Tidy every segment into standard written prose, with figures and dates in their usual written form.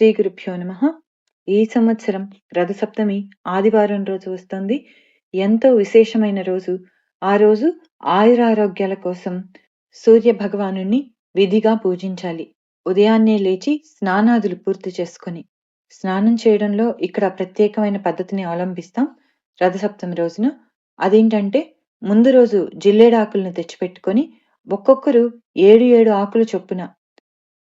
శ్రీ గురుభ్యో నమః. ఈ సంవత్సరం రథసప్తమి ఆదివారం రోజు వస్తుంది. ఎంతో విశేషమైన రోజు. ఆ రోజు ఆయురారోగ్యాల కోసం సూర్య భగవానుణ్ణి విధిగా పూజించాలి. ఉదయాన్నే లేచి స్నానాదులు పూర్తి చేసుకొని, స్నానం చేయడంలో ఇక్కడ ప్రత్యేకమైన పద్ధతిని అవలంబిస్తాం రథసప్తమి రోజున. అదేంటంటే, ముందు రోజు జిల్లేడాకులను తెచ్చిపెట్టుకొని ఒక్కొక్కరు 7 ఆకులు చొప్పున,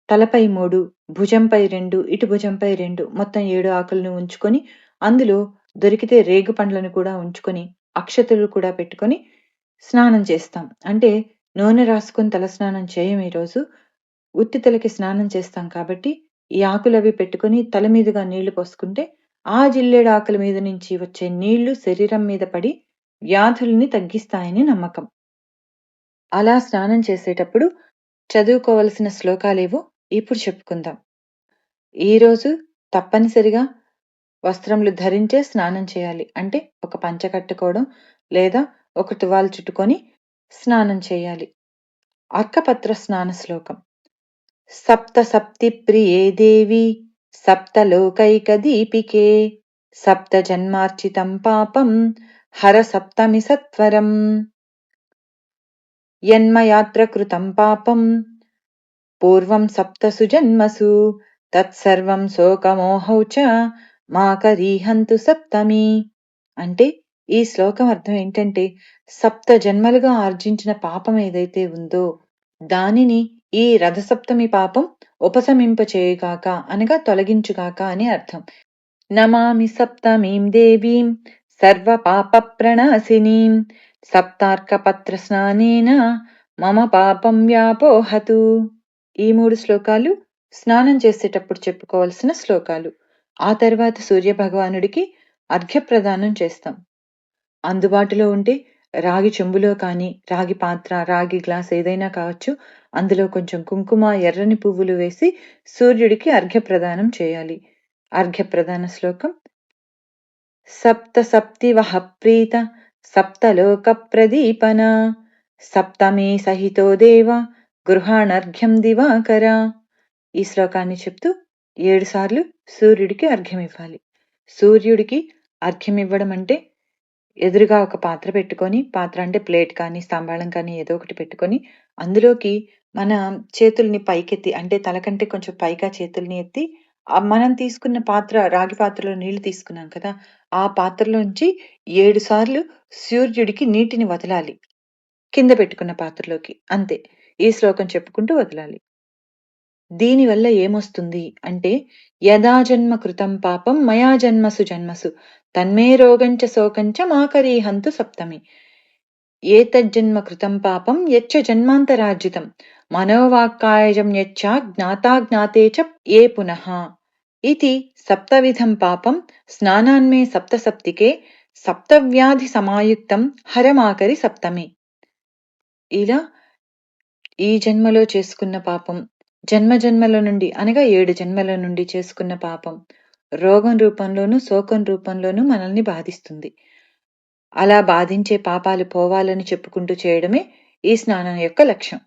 తలపై 3, భుజంపై 2, ఇటు భుజంపై 2, మొత్తం 7 ఆకులను ఉంచుకొని, అందులో దొరికితే రేగు పండ్లను కూడా ఉంచుకొని, అక్షతలు కూడా పెట్టుకొని స్నానం చేస్తాం. అంటే నూనె రాసుకొని తలస్నానం చేయం ఈరోజు. ఉత్తి తలకి స్నానం చేస్తాం కాబట్టి ఈ ఆకులవి పెట్టుకొని తల మీదుగా నీళ్లు పోసుకుంటే ఆ జిల్లేడు ఆకుల మీద నుంచి వచ్చే నీళ్లు శరీరం మీద పడి వ్యాధుల్ని తగ్గిస్తాయని నమ్మకం. అలా స్నానం చేసేటప్పుడు చదువుకోవలసిన శ్లోకాలేవో ఇప్పుడు చెప్పుకుందాం. ఈరోజు తప్పనిసరిగా వస్త్రములు ధరించే స్నానం చేయాలి. అంటే ఒక పంచ కట్టుకోవడం లేదా ఒక తువాలు చుట్టుకొని స్నానం చేయాలి. అర్కపత్ర స్నాన శ్లోకం. సప్త సప్తి ప్రియే దేవి సప్తలోకైక దీపికే సప్త జన్మార్చితం పాపం హర సప్తమి సత్వరం యన్మయాత్ర కృతం పాపం పూర్వం సప్తసు జన్మసు తత్సర్వం శోకమోహౌ చ మాకరీహంతు సప్తమి. అంటే ఈ శ్లోకం అర్థం ఏంటంటే, సప్త జన్మలుగా ఆర్జించిన పాపం ఏదైతే ఉందో దానిని ఈ రథసప్తమి పాపం ఉపశమింపచేయుగాక, అనగా తొలగించుగాక అని అర్థం. నమామి సప్తమీం దేవీం సర్వ పాప ప్రణాశినీం సప్తార్కపత్ర స్నానేన మమ పాపం వ్యాపోహతు. ఈ 3 శ్లోకాలు స్నానం చేసేటప్పుడు చెప్పుకోవాల్సిన శ్లోకాలు. ఆ తర్వాత సూర్య భగవానుడికి అర్ఘ్యప్రదానం చేస్తాం. అందుబాటులో ఉంటే రాగి చెంబులో కానీ, రాగి పాత్ర, రాగి గ్లాస్ ఏదైనా కావచ్చు, అందులో కొంచెం కుంకుమ, ఎర్రని పువ్వులు వేసి సూర్యుడికి అర్ఘ్యప్రదానం చేయాలి. అర్ఘ్యప్రదాన శ్లోకం. సప్త సప్తివః ప్రీత సప్తలోక ప్రదీపన సప్తమే సహితో దేవ గృహాణర్ఘ్యం దివాకర. ఈ శ్లోకాన్ని చెప్తూ 7 సార్లు సూర్యుడికి అర్ఘ్యం ఇవ్వాలి. సూర్యుడికి అర్ఘ్యం ఇవ్వడం అంటే, ఎదురుగా ఒక పాత్ర పెట్టుకొని, పాత్ర అంటే ప్లేట్ కానీ తాంబాళం కానీ ఏదో ఒకటి పెట్టుకొని, అందులోకి మన చేతుల్ని పైకెత్తి, అంటే తల కంటే కొంచెం పైగా చేతుల్ని ఎత్తి, మనం తీసుకున్న పాత్ర, రాగి పాత్రలో నీళ్లు తీసుకున్నాం కదా, ఆ పాత్రలోంచి 7 సార్లు సూర్యుడికి నీటిని వదలాలి కింద పెట్టుకున్న పాత్రలోకి. అంతే. ఈ శ్లోకం చెప్పుకుంటూ వదలాలి. దీనివల్ల ఏమొస్తుంది అంటే, యదా జన్మ కృతం పాపం మయా జన్మసు జన్మసు తన్మే రోగంచ శోకంచ మాకరీహంతు సప్తమి. ఏతజ్జన్మ కృతం పాపం యచ్చ జన్మాంతరార్జితం మనోవాక్కాయజం యచ్చ జ్ఞాతాజ్ఞాతే చ ఏ పునః ఇతి సప్తవిధం పాపం స్నానాన్మే సప్త సప్తికే సప్తవ్యాధి సమాయుక్తం హరమాకరి సప్తమి. ఇలా ఈ జన్మలో చేసుకున్న పాపం, జన్మజన్మల నుండి అనగా 7 జన్మల నుండి చేసుకున్న పాపం రోగం రూపంలోనూ శోకం రూపంలోనూ మనల్ని బాధిస్తుంది. అలా బాధించే పాపాలు పోవాలని చెప్పుకుంటూ చేయడమే ఈ స్నానం యొక్క లక్ష్యం.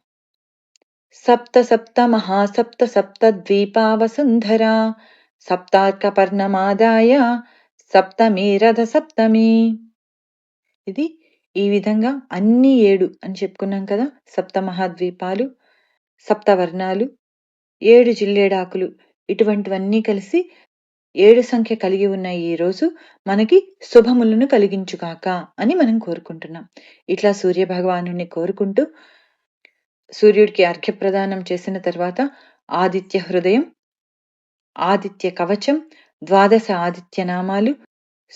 సప్త సప్త మహాసప్త సప్త ద్వీపావసుంధర సప్తార్కపర్ణమాదాయ సప్తమి రథ సప్తమి. ఇది ఈ విధంగా అన్ని 7 అని చెప్పుకున్నాం కదా. సప్త మహాద్వీపాలు, సప్తవర్ణాలు, 7 జిల్లేడాకులు, ఇటువంటివన్నీ కలిసి 7 సంఖ్య కలిగి ఉన్న ఈ రోజు మనకి శుభములను కలిగించుగాక అని మనం కోరుకుంటున్నాం. ఇట్లా సూర్య భగవానుని కోరుకుంటూ సూర్యుడికి అర్ఘ్యప్రదానం చేసిన తర్వాత ఆదిత్య హృదయం, ఆదిత్య కవచం, 12 ఆదిత్య నామాలు,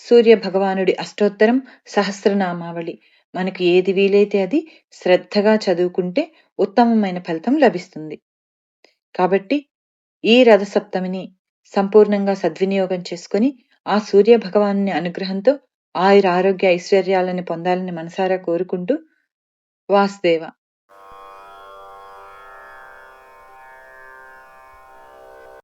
సూర్య భగవానుడి అష్టోత్తరం, సహస్రనామావళి, మనకు ఏది వీలైతే అది శ్రద్ధగా చదువుకుంటే ఉత్తమమైన ఫలితం లభిస్తుంది. కాబట్టి ఈ రథసప్తమిని సంపూర్ణంగా సద్వినియోగం చేసుకుని ఆ సూర్య భగవానుని అనుగ్రహంతో ఆయుర ఆరోగ్య ఐశ్వర్యాలను పొందాలని మనసారా కోరుకుంటూ, వాసుదేవ.